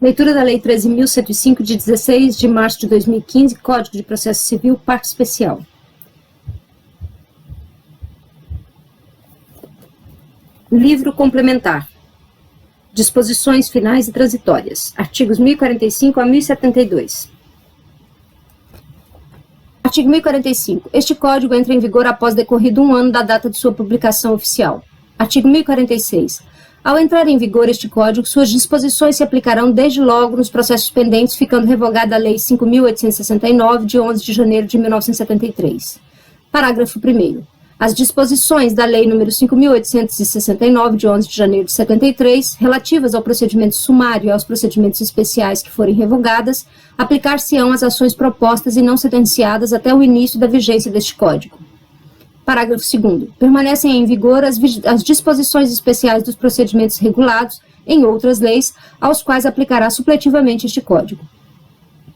Leitura da Lei 13.105, de 16 de março de 2015, Código de Processo Civil, parte especial. Livro complementar. Disposições finais e transitórias. Artigos 1045 a 1072. Artigo 1045. Este Código entra em vigor após decorrido 1 ano da data de sua publicação oficial. Artigo 1046. Ao entrar em vigor este Código, suas disposições se aplicarão desde logo nos processos pendentes, ficando revogada a Lei 5.869, de 11 de janeiro de 1973. Parágrafo 1º. As disposições da Lei nº 5.869, de 11 de janeiro de 73, relativas ao procedimento sumário e aos procedimentos especiais que forem revogadas, aplicar-se-ão às ações propostas e não sentenciadas até o início da vigência deste Código. Parágrafo 2º. Permanecem em vigor as disposições especiais dos procedimentos regulados em outras leis, aos quais aplicará supletivamente este Código.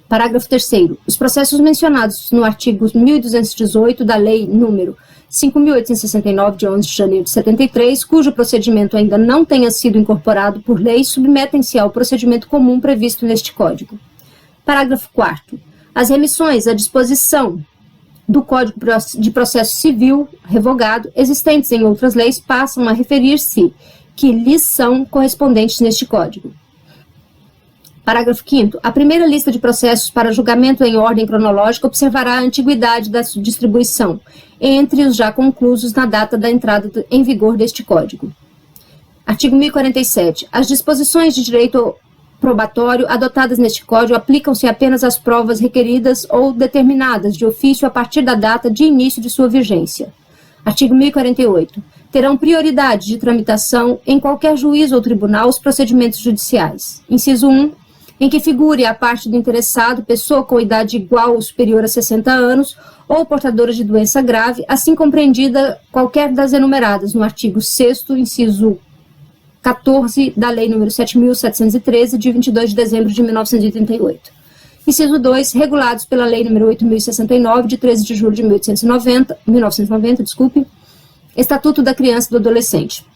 Parágrafo 3º. Os processos mencionados no artigo 1218 da Lei nº 5.869, de 11 de janeiro de 73, cujo procedimento ainda não tenha sido incorporado por lei, submetem-se ao procedimento comum previsto neste Código. Parágrafo 4º. As remissões à disposição do Código de Processo Civil revogado, existentes em outras leis, passam a referir-se que lhes são correspondentes neste Código. Parágrafo 5º. A primeira lista de processos para julgamento em ordem cronológica observará a antiguidade da distribuição entre os já conclusos na data da entrada em vigor deste Código. Artigo 1047. As disposições de direito probatório adotadas neste Código aplicam-se apenas às provas requeridas ou determinadas de ofício a partir da data de início de sua vigência. Artigo 1048. Terão prioridade de tramitação em qualquer juízo ou tribunal os procedimentos judiciais. Inciso 1. Em que figure a parte do interessado, pessoa com idade igual ou superior a 60 anos, ou portadora de doença grave, assim compreendida qualquer das enumeradas no artigo 6º, inciso 14 da Lei nº 7.713, de 22 de dezembro de 1988. Inciso 2, regulados pela Lei nº 8.069, de 13 de julho de 1990, Estatuto da Criança e do Adolescente.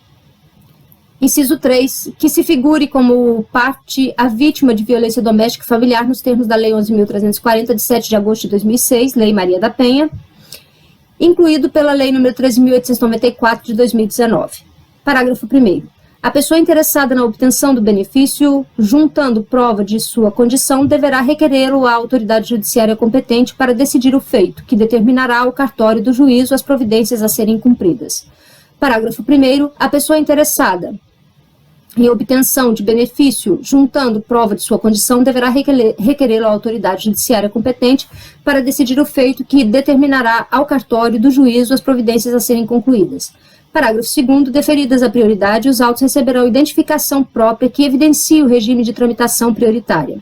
Inciso 3, que se figure como parte a vítima de violência doméstica e familiar nos termos da Lei 11.340, de 7 de agosto de 2006, Lei Maria da Penha, incluído pela Lei nº 13.894, de 2019. Parágrafo 1º. A pessoa interessada na obtenção do benefício, juntando prova de sua condição, deverá requerê-lo à autoridade judiciária competente para decidir o feito, que determinará ao cartório do juízo as providências a serem cumpridas. Parágrafo 1º. A pessoa interessada em obtenção de benefício, juntando prova de sua condição, deverá requerê-lo à autoridade judiciária competente para decidir o feito, que determinará ao cartório do juízo as providências a serem concluídas. Parágrafo 2º. Deferidas a prioridade, os autos receberão identificação própria que evidencie o regime de tramitação prioritária.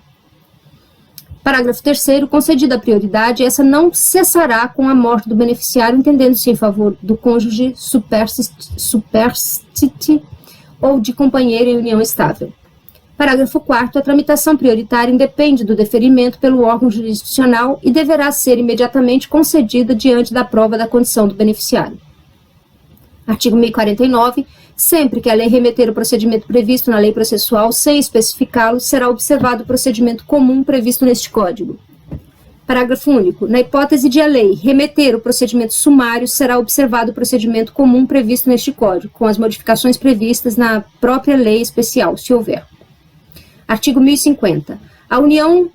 Parágrafo 3º. Concedida a prioridade, essa não cessará com a morte do beneficiário, entendendo-se em favor do cônjuge superstite ou de companheiro em união estável. Parágrafo 4º. A tramitação prioritária independe do deferimento pelo órgão jurisdicional e deverá ser imediatamente concedida diante da prova da condição do beneficiário. Artigo 1049. Sempre que a lei remeter o procedimento previsto na lei processual sem especificá-lo, será observado o procedimento comum previsto neste Código. Parágrafo único. Na hipótese de a lei remeter o procedimento sumário, será observado o procedimento comum previsto neste Código, com as modificações previstas na própria lei especial, se houver. Artigo 1050. A União,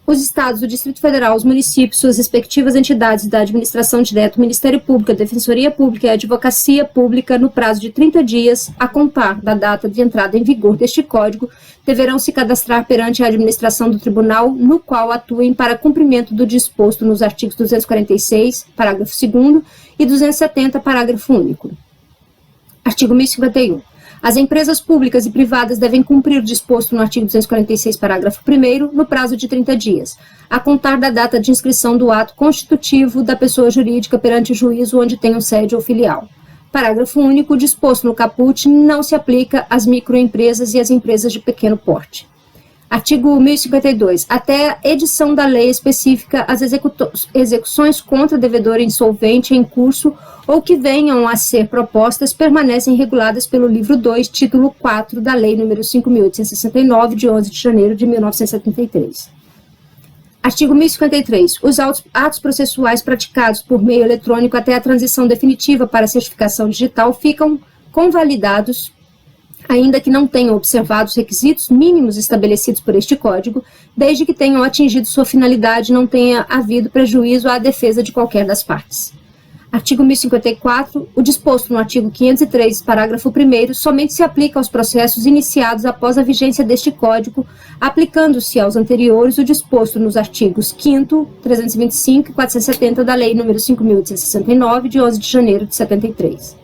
os Estados, o Distrito Federal, os municípios, suas respectivas entidades da administração direta, o Ministério Público, a Defensoria Pública e a Advocacia Pública, no prazo de 30 dias, a contar da data de entrada em vigor deste Código, deverão se cadastrar perante a administração do tribunal, no qual atuem para cumprimento do disposto nos artigos 246, parágrafo 2º, e 270, parágrafo único. Artigo 1051. As empresas públicas e privadas devem cumprir o disposto no artigo 246, parágrafo 1º, no prazo de 30 dias, a contar da data de inscrição do ato constitutivo da pessoa jurídica perante o juízo onde tenham sede ou filial. Parágrafo único. O disposto no caput não se aplica às microempresas e às empresas de pequeno porte. Artigo 1052. Até a edição da lei específica, as execuções contra devedor insolvente em curso ou que venham a ser propostas permanecem reguladas pelo livro 2, título 4 da Lei nº 5.869, de 11 de janeiro de 1973. Artigo 1053. Os atos processuais praticados por meio eletrônico até a transição definitiva para a certificação digital ficam convalidados, ainda que não tenham observado os requisitos mínimos estabelecidos por este Código, desde que tenham atingido sua finalidade e não tenha havido prejuízo à defesa de qualquer das partes. Artigo 1054. O disposto no artigo 503, parágrafo 1º, somente se aplica aos processos iniciados após a vigência deste Código, aplicando-se aos anteriores o disposto nos artigos 5º, 325 e 470 da Lei nº 5.869, de 11 de janeiro de 73.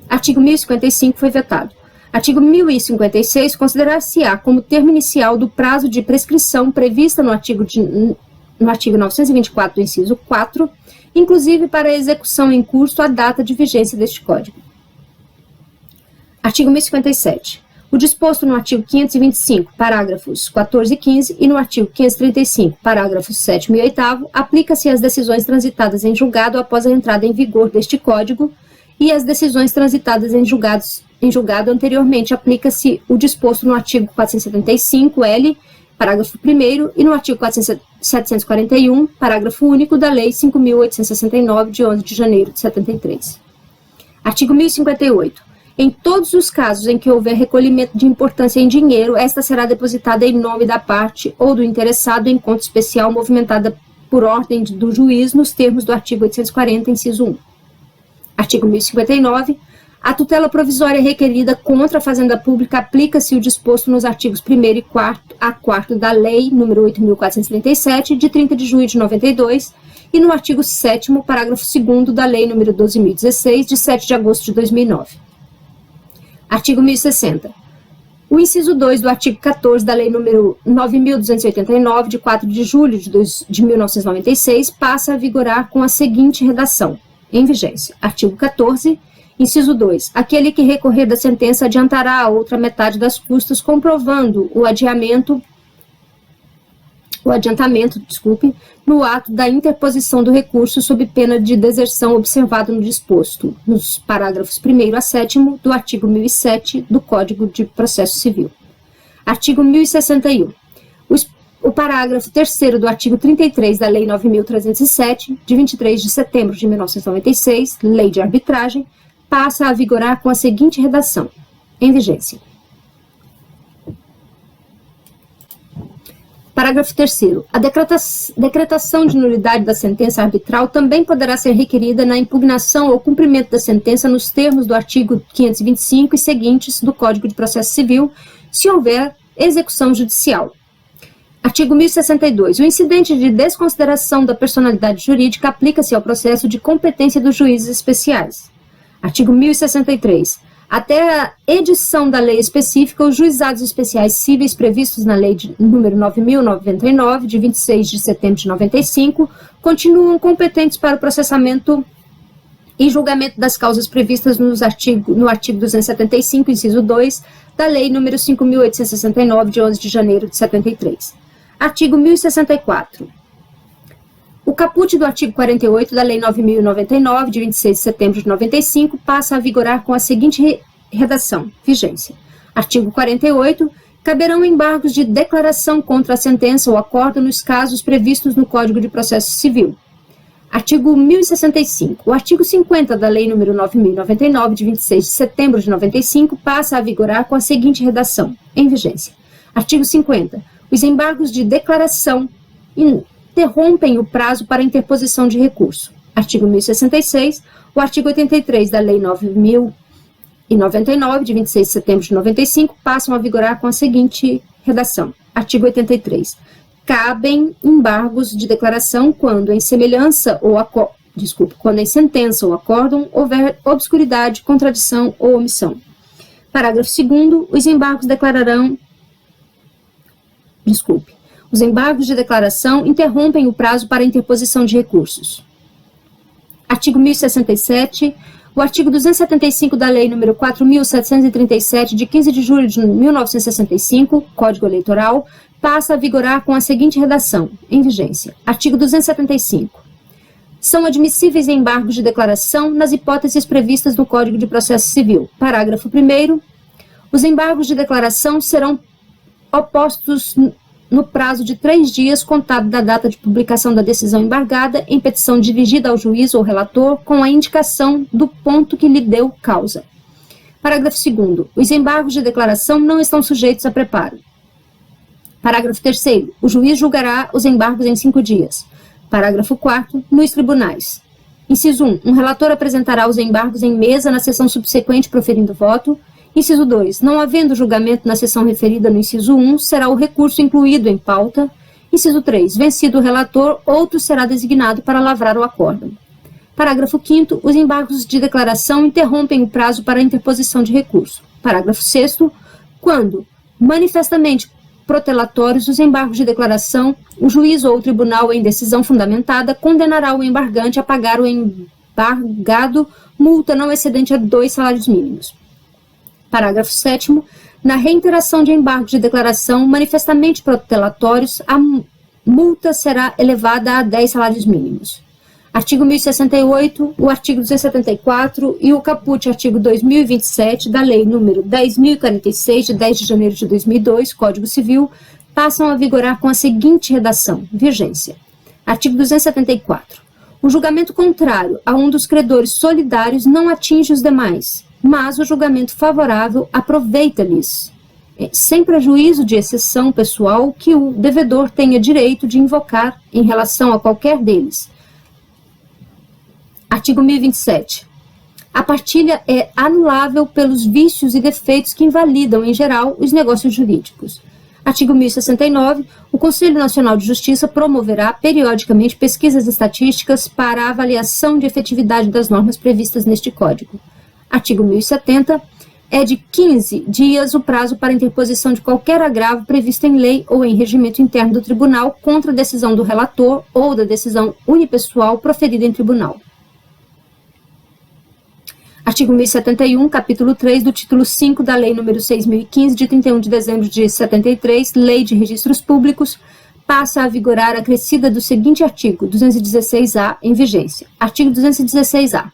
Artigo 1055 foi vetado. Artigo 1056 considerar-se-á como termo inicial do prazo de prescrição prevista no artigo 924 do inciso 4, inclusive para a execução em curso a data de vigência deste Código. Artigo 1057. O disposto no artigo 525, parágrafos 14 e 15, e no artigo 535, parágrafos 7º e 8º, aplica-se às decisões transitadas em julgado após a entrada em vigor deste Código, e às decisões transitadas em julgado anteriormente aplica-se o disposto no artigo 475-L, parágrafo 1º, e no artigo 741, parágrafo único da Lei 5.869, de 11 de janeiro de 73. Artigo 1058. Em todos os casos em que houver recolhimento de importância em dinheiro, esta será depositada em nome da parte ou do interessado em conta especial movimentada por ordem do juiz nos termos do artigo 840, inciso 1. Artigo 1059. A tutela provisória requerida contra a Fazenda Pública aplica-se o disposto nos artigos 1º e 4º da Lei nº 8.437, de 30 de junho de 92, e no artigo 7º, parágrafo 2º da Lei nº 12.016, de 7 de agosto de 2009. Artigo 1060. O inciso 2 do artigo 14 da Lei nº 9.289, de 4 de julho de 1996, passa a vigorar com a seguinte redação, em vigência. Artigo 14. Inciso 2. Aquele que recorrer da sentença adiantará a outra metade das custas, comprovando o adiantamento, no ato da interposição do recurso sob pena de deserção observado no disposto, nos parágrafos 1º a 7º do artigo 1007 do Código de Processo Civil. Artigo 1061. O parágrafo 3º do artigo 33 da Lei 9.307, de 23 de setembro de 1996, Lei de Arbitragem, passa a vigorar com a seguinte redação, em vigência. Parágrafo 3º. A decretação de nulidade da sentença arbitral também poderá ser requerida na impugnação ou cumprimento da sentença nos termos do artigo 525 e seguintes do Código de Processo Civil, se houver execução judicial. Artigo 1062. O incidente de desconsideração da personalidade jurídica aplica-se ao processo de competência dos juízes especiais. Artigo 1063. Até a edição da lei específica, os juizados especiais cíveis previstos na Lei nº 9.099, de 26 de setembro de 95, continuam competentes para o processamento e julgamento das causas previstas no artigo 275, inciso 2, da Lei nº 5.869, de 11 de janeiro de 73. Artigo 1064. O caput do artigo 48 da Lei 9.099, de 26 de setembro de 95, passa a vigorar com a seguinte redação, vigência. Artigo 48. Caberão embargos de declaração contra a sentença ou acordo nos casos previstos no Código de Processo Civil. Artigo 1065. O artigo 50 da Lei nº 9.099, de 26 de setembro de 95, passa a vigorar com a seguinte redação, em vigência. Artigo 50. Os embargos de declaração interrompem o prazo para interposição de recurso. Artigo 1066. O artigo 83 da Lei 9.099, de 26 de setembro de 95, passam a vigorar com a seguinte redação. Artigo 83. Cabem embargos de declaração quando em sentença ou acórdão houver obscuridade, contradição ou omissão. Parágrafo 2º. Os embargos de declaração interrompem o prazo para interposição de recursos. Artigo 1067. O artigo 275 da Lei nº 4.737, de 15 de julho de 1965, Código Eleitoral, passa a vigorar com a seguinte redação, em vigência. Artigo 275. São admissíveis embargos de declaração nas hipóteses previstas no Código de Processo Civil. Parágrafo 1º. Os embargos de declaração serão opostos no prazo de 3 dias, contado da data de publicação da decisão embargada, em petição dirigida ao juiz ou relator, com a indicação do ponto que lhe deu causa. Parágrafo 2º. Os embargos de declaração não estão sujeitos a preparo. Parágrafo 3º. O juiz julgará os embargos em 5 dias. Parágrafo 4º. Nos tribunais. Inciso 1. Um relator apresentará os embargos em mesa na sessão subsequente proferindo voto. Inciso 2. Não havendo julgamento na sessão referida no inciso 1, será o recurso incluído em pauta. Inciso 3. Vencido o relator, outro será designado para lavrar o acórdão. Parágrafo 5º. Os embargos de declaração interrompem o prazo para a interposição de recurso. Parágrafo 6º. Quando manifestamente protelatórios os embargos de declaração, o juiz ou o tribunal, em decisão fundamentada, condenará o embargante a pagar o embargado multa não excedente a 2 salários mínimos. Parágrafo 7º. Na reiteração de embargos de declaração manifestamente protelatórios, a multa será elevada a 10 salários mínimos. Artigo 1068, o artigo 274 e o caput artigo 2027 da Lei nº 10.046, de 10 de janeiro de 2002, Código Civil, passam a vigorar com a seguinte redação, vigência. Artigo 274. O julgamento contrário a um dos credores solidários não atinge os demais, mas o julgamento favorável aproveita-lhes, sem prejuízo de exceção pessoal que o devedor tenha direito de invocar em relação a qualquer deles. Artigo 1027. A partilha é anulável pelos vícios e defeitos que invalidam, em geral, os negócios jurídicos. Artigo 1069. O Conselho Nacional de Justiça promoverá periodicamente pesquisas estatísticas para a avaliação de efetividade das normas previstas neste Código. Artigo 1070. É de 15 dias o prazo para interposição de qualquer agravo previsto em lei ou em regimento interno do tribunal contra a decisão do relator ou da decisão unipessoal proferida em tribunal. Artigo 1071, capítulo 3 do título 5 da Lei nº 6.015, de 31 de dezembro de 73, Lei de Registros Públicos, passa a vigorar acrescida do seguinte artigo, 216-A, em vigência. Artigo 216-A.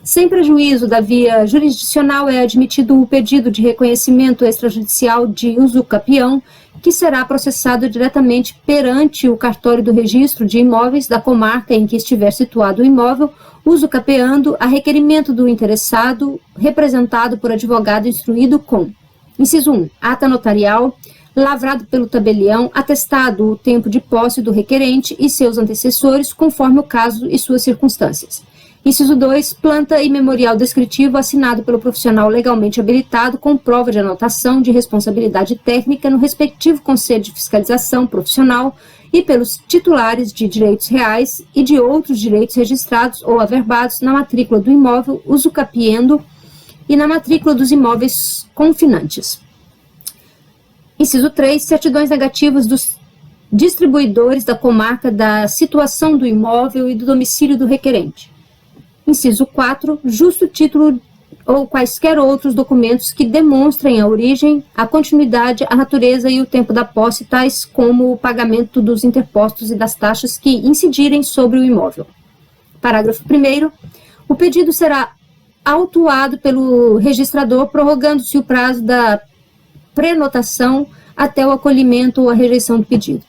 Sem prejuízo da via jurisdicional é admitido o pedido de reconhecimento extrajudicial de usucapião, que será processado diretamente perante o cartório do registro de imóveis da comarca em que estiver situado o imóvel, usucapeando a requerimento do interessado, representado por advogado instruído com: inciso 1, ata notarial, lavrado pelo tabelião, atestado o tempo de posse do requerente e seus antecessores, conforme o caso e suas circunstâncias. Inciso 2, planta e memorial descritivo assinado pelo profissional legalmente habilitado com prova de anotação de responsabilidade técnica no respectivo Conselho de Fiscalização Profissional e pelos titulares de direitos reais e de outros direitos registrados ou averbados na matrícula do imóvel usucapiendo e na matrícula dos imóveis confinantes. Inciso 3, certidões negativas dos distribuidores da comarca da situação do imóvel e do domicílio do requerente. Inciso 4, justo título ou quaisquer outros documentos que demonstrem a origem, a continuidade, a natureza e o tempo da posse, tais como o pagamento dos interpostos e das taxas que incidirem sobre o imóvel. Parágrafo 1º. O pedido será autuado pelo registrador, prorrogando-se o prazo da prenotação até o acolhimento ou a rejeição do pedido.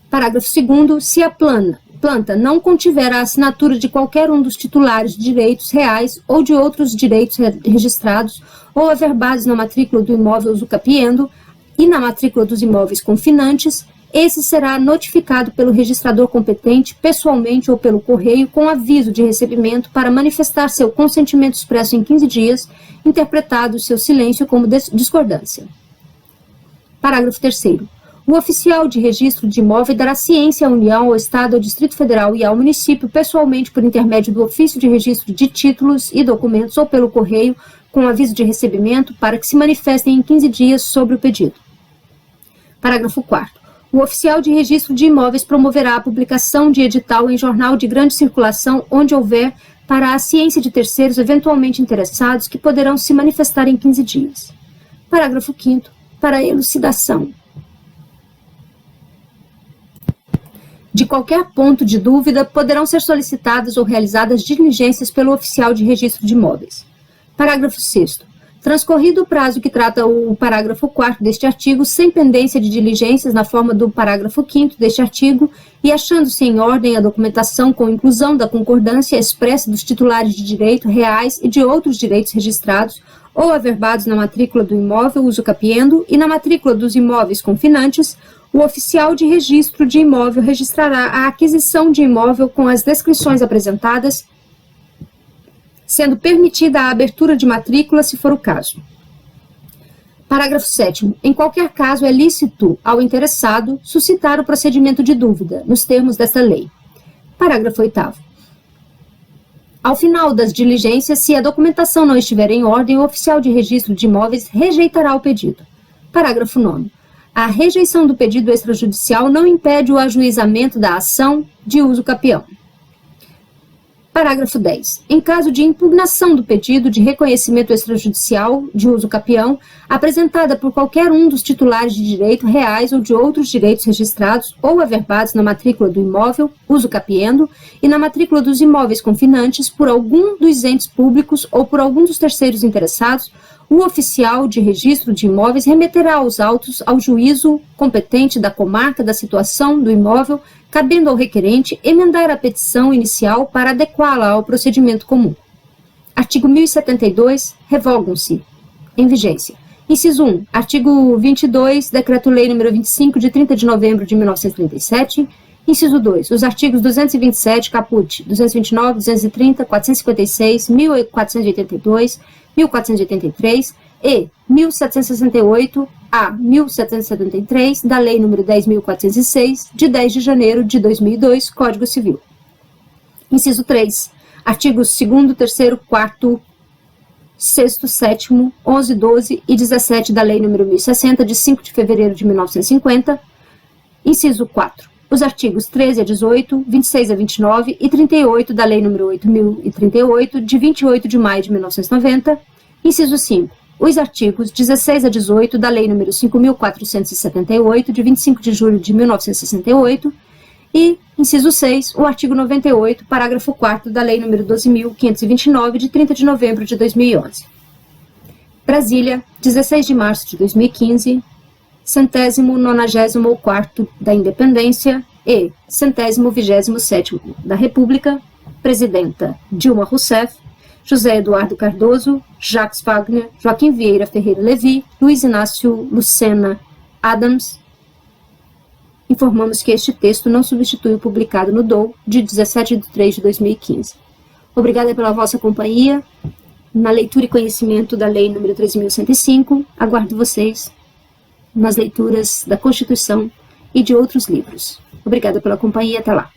Parágrafo 2º. Se a planta não contiver a assinatura de qualquer um dos titulares de direitos reais ou de outros direitos registrados ou averbados na matrícula do imóvel usucapiendo e na matrícula dos imóveis confinantes, esse será notificado pelo registrador competente, pessoalmente ou pelo correio, com aviso de recebimento para manifestar seu consentimento expresso em 15 dias, interpretado seu silêncio como discordância. Parágrafo 3º. O oficial de registro de imóvel dará ciência à União, ao Estado, ao Distrito Federal e ao município, pessoalmente por intermédio do ofício de registro de títulos e documentos ou pelo correio, com aviso de recebimento, para que se manifestem em 15 dias sobre o pedido. Parágrafo 4º. O oficial de registro de imóveis promoverá a publicação de edital em jornal de grande circulação, onde houver, para a ciência de terceiros eventualmente interessados, que poderão se manifestar em 15 dias. Parágrafo 5º. Para elucidação De qualquer ponto de dúvida, poderão ser solicitadas ou realizadas diligências pelo oficial de registro de imóveis. Parágrafo 6º. Transcorrido o prazo que trata o parágrafo 4º deste artigo, sem pendência de diligências na forma do parágrafo 5º deste artigo, e achando-se em ordem a documentação com inclusão da concordância expressa dos titulares de direito reais e de outros direitos registrados ou averbados na matrícula do imóvel uso capiendo e na matrícula dos imóveis confinantes, o oficial de registro de imóvel registrará a aquisição de imóvel com as descrições apresentadas, sendo permitida a abertura de matrícula, se for o caso. Parágrafo 7º. Em qualquer caso, é lícito ao interessado suscitar o procedimento de dúvida, nos termos desta lei. Parágrafo 8º. Ao final das diligências, se a documentação não estiver em ordem, o oficial de registro de imóveis rejeitará o pedido. Parágrafo 9º. A rejeição do pedido extrajudicial não impede o ajuizamento da ação de uso capião. Parágrafo 10. Em caso de impugnação do pedido de reconhecimento extrajudicial de uso capião, apresentada por qualquer um dos titulares de direito reais ou de outros direitos registrados ou averbados na matrícula do imóvel, uso capiendo, e na matrícula dos imóveis confinantes por algum dos entes públicos ou por algum dos terceiros interessados, o oficial de registro de imóveis remeterá os autos ao juízo competente da comarca da situação do imóvel, cabendo ao requerente emendar a petição inicial para adequá-la ao procedimento comum. Artigo 1072. Revogam-se. Em vigência. Inciso 1. Artigo 22, Decreto-Lei nº 25, de 30 de novembro de 1937. Inciso 2. Os artigos 227, caput, 229, 230, 456, 1482, 1483 e 1768 a 1773 da Lei nº 10.406, de 10 de janeiro de 2002, Código Civil. Inciso 3. Artigos 2º, 3º, 4º, 6º, 7º, 11, 12 e 17 da Lei nº 1060, de 5 de fevereiro de 1950. Inciso 4. Os artigos 13 a 18, 26 a 29 e 38 da Lei nº 8.038, de 28 de maio de 1990. Inciso 5. Os artigos 16 a 18 da Lei nº 5.478, de 25 de julho de 1968. E, inciso 6, o artigo 98, parágrafo 4º da Lei nº 12.529, de 30 de novembro de 2011. Brasília, 16 de março de 2015, 194º da Independência e 127º da República, Presidenta Dilma Rousseff, José Eduardo Cardoso, Jacques Wagner, Joaquim Vieira Ferreira Levi, Luiz Inácio Lucena Adams. Informamos que este texto não substitui o publicado no DOU de 17 de 3 de 2015. Obrigada pela vossa companhia na leitura e conhecimento da Lei nº 13.105. Aguardo vocês nas leituras da Constituição e de outros livros. Obrigada pela companhia. Até lá.